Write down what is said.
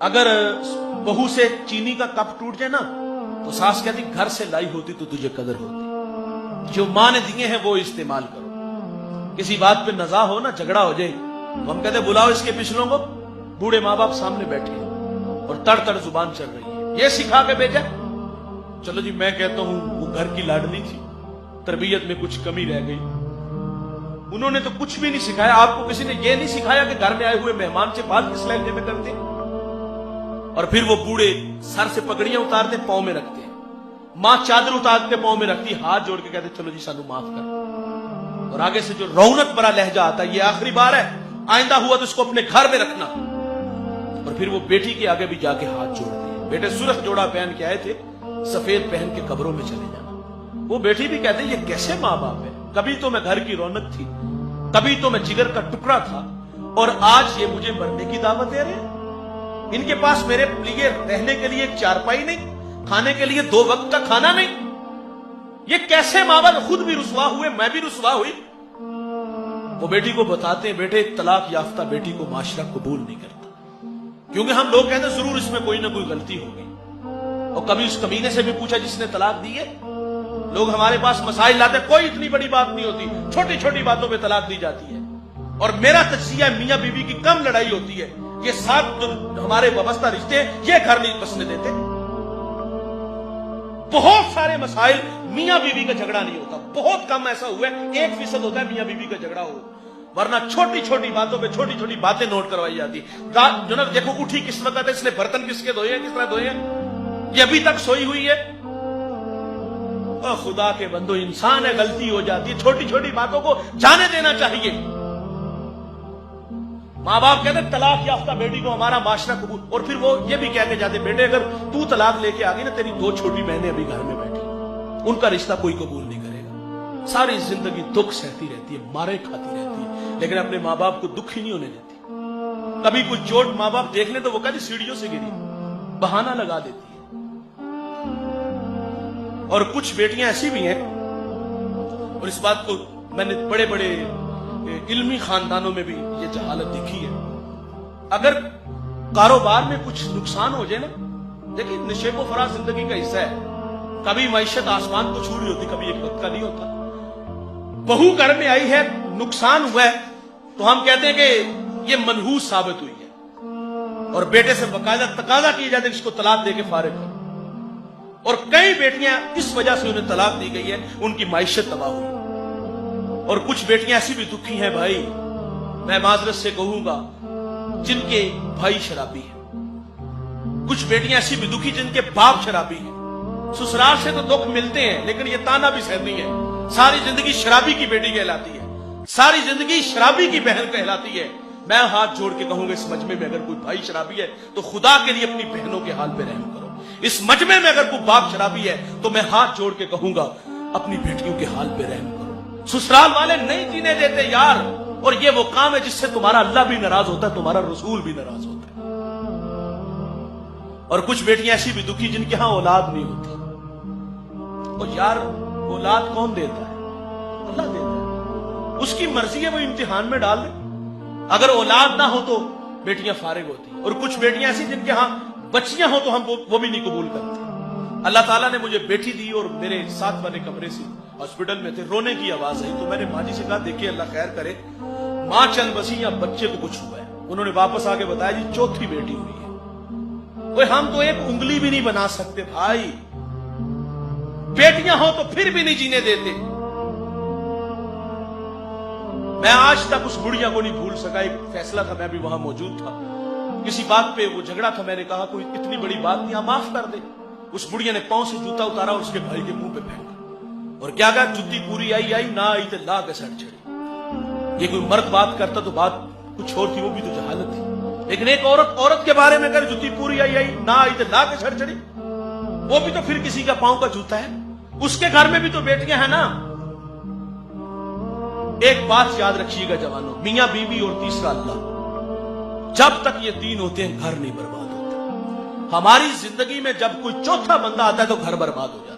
अगर बहू से चीनी का कप टूट जाए ना तो सास कहती घर से लाई होती तो तुझे कदर होती, जो मां ने दिए हैं वो इस्तेमाल करो। किसी बात पे नजा हो ना, झगड़ा हो जाए तो हम कहते बुलाओ इसके पिछलों को। बूढ़े माँ बाप सामने बैठे हैं और तड़ तड़ जुबान चल रही है, ये सिखा के भेजा। चलो जी, मैं कहता हूं वो घर की लाडली थी, तरबियत में कुछ कमी रह गई। उन्होंने तो कुछ भी नहीं सिखाया। आपको किसी ने ये नहीं सिखाया कि घर में आए हुए मेहमान से बात किस लहजे में करते। और फिर वो बूढ़े सर से पगड़ियां उतारते, पांव में रखते हैं। मां चादर उतारते पांव में रखती, हाथ जोड़ के कहते चलो जी सानू माफ कर। और आगे से जो रौनक भरा लहजा आता है, ये आखिरी बार है, आइंदा हुआ तो इसको अपने घर में रखना। और फिर वो बेटी के आगे भी जाके हाथ जोड़ते हैं। बेटे सुर्ख जोड़ा पहन के आए थे, सफेद पहन के कब्रों में चले जाना। वो बेटी भी कहते ये कैसे माँ बाप है, कभी तो मैं घर की रौनक थी, कभी तो मैं जिगर का टुकड़ा था, और आज ये मुझे मरने की दावत दे रहे हैं। इनके पास मेरे लिए रहने के लिए एक चारपाई नहीं, खाने के लिए 2 वक्त का खाना नहीं। ये कैसे माँ बाप, खुद भी रुसवा हुए, मैं भी रुसवा हुई। वो बेटी को बताते हैं बेटे तलाक याफ्ता बेटी को माशरा कबूल नहीं करता, क्योंकि हम लोग कहते हैं जरूर इसमें कोई ना कोई गलती होगी। और कभी उस कमीने से भी पूछा जिसने तलाक दी है। लोग हमारे पास मसाइल लाते, कोई इतनी बड़ी बात नहीं होती, छोटी छोटी बातों पे तलाक दी जाती है। और मेरा तज्जिया मियां बीवी की कम लड़ाई होती है, ये 7 जो हमारे वाबस्ता रिश्ते ये घर नहीं बसने देते। बहुत सारे मसाइल मियां बीवी का झगड़ा नहीं होता, बहुत कम ऐसा हुआ है 1% होता है मियां बीवी का झगड़ा हो, वरना छोटी छोटी बातों पे छोटी छोटी बातें नोट करवाई जाती। जो ना देखो उठी किस वक्त है, इसने बर्तन किसके धोए हैं, किस तरह धोए हैं, ये अभी तक सोई हुई है। खुदा के बंदो, इंसान है, गलती हो जाती है, छोटी छोटी बातों को जाने देना चाहिए। माँ बाप कहते तलाक याफ्ता बेटी को हमारा माशरा कबूल। और फिर वो ये भी कह के जाते बेटे अगर तू तलाक लेके आ गई ना, तेरी 2 छोटी बहनें अभी घर में बैठी, उनका रिश्ता कोई कबूल नहीं करेगा। सारी जिंदगी दुख सहती रहती है, मारे खाती रहती है, लेकिन अपने माँ बाप को दुख ही नहीं होने देती। कभी कुछ चोट माँ बाप देख ले तो वो कहती सीढ़ियों से गिरी, बहाना लगा देती है। और कुछ बेटियां ऐसी भी हैं, और इस बात को मैंने बड़े बड़े इल्मी खानदानों में भी ये जहालत देखी है। अगर कारोबार में कुछ नुकसान हो जाए ना, देखिए नशेबो फराज जिंदगी का हिस्सा है, कभी मईशत आसमान को छू रही होती, कभी एक वक्त का नहीं होता। बहू घर में आई है, नुकसान हुआ है तो हम कहते हैं कि ये मनहूस साबित हुई है, और बेटे से बकायदा तकाजा किया जाता है इसको तलाक दे के फारिग कर। और कई बेटियां इस वजह से उन्हें तलाक दी गई है, उनकी माइशत तबाह हुई। और कुछ बेटियां ऐसी भी दुखी हैं भाई, मैं माजरत से कहूंगा, जिनके भाई शराबी हैं। कुछ बेटियां ऐसी भी दुखी जिनके बाप शराबी हैं। ससुराल से तो दुख मिलते हैं, लेकिन ये ताना भी सहती है, सारी जिंदगी शराबी की बेटी कहलाती है, सारी जिंदगी शराबी की बहन कहलाती है। मैं हाथ जोड़ के कहूंगा इस मजमे में अगर कोई भाई शराबी है तो खुदा के लिए अपनी बहनों के हाल पे रहम करो। इस मजमे में अगर कोई बाप शराबी है तो मैं हाथ जोड़ के कहूंगा अपनी बेटियों के हाल पे रहम करो। ससुराल वाले नहीं जीने देते यार, और ये वो काम है जिससे तुम्हारा अल्लाह भी नाराज होता है, तुम्हारा रसूल भी नाराज होता है। और कुछ बेटियां ऐसी भी दुखी जिनके यहां औलाद नहीं होती। और यार औलाद कौन देता है? अल्लाह देता है, उसकी मर्जी है, वो इम्तिहान में डाल दे। अगर औलाद ना हो तो बेटियां फारिग होती। और कुछ बेटियां ऐसी जिनके यहां बच्चियां हो तो हम वो भी नहीं कबूल करते। अल्लाह ताला ने मुझे बेटी दी और मेरे साथ वाले कमरे से हॉस्पिटल में थे, रोने की आवाज आई तो मैंने माँ जी से कहा देखिए अल्लाह खैर करे, माँ चल बसी या बच्चे को कुछ हुआ है। उन्होंने वापस आके बताया जी 4थी बेटी हुई है। ओए हम तो एक उंगली भी नहीं बना सकते भाई, बेटियां हो तो फिर भी नहीं जीने देते। मैं आज तक उस बुढ़िया को नहीं भूल सका। एक फैसला था, मैं भी वहां मौजूद था, किसी बात पे वो झगड़ा था, मैंने कहा कोई इतनी बड़ी बात नहीं, माफ कर दे। उस बुढ़िया ने पांव से जूता उतारा और उसके भाई के मुंह पे फेंका, और क्या कहा जुत्ती पूरी आई ना आई तो ला के सड़ चढ़ी। ये कोई मर्द बात करता तो बात कुछ और थी, वो भी तो जहालत थी। लेकिन एक औरत के बारे में अगर जुत्ती पूरी आई ना आई तो ला के सड़ चढ़ी, वो भी तो फिर किसी का पांव का जूता है। उसके घर में भी तो बेटियां हैं ना। एक बात याद रखिएगा जवानों, मियां बीवी और तीसरा अल्लाह, जब तक ये 3 होते हैं घर नहीं बर्बाद होता। हमारी जिंदगी में जब कोई चौथा बंदा आता है तो घर बर्बाद हो जाता है।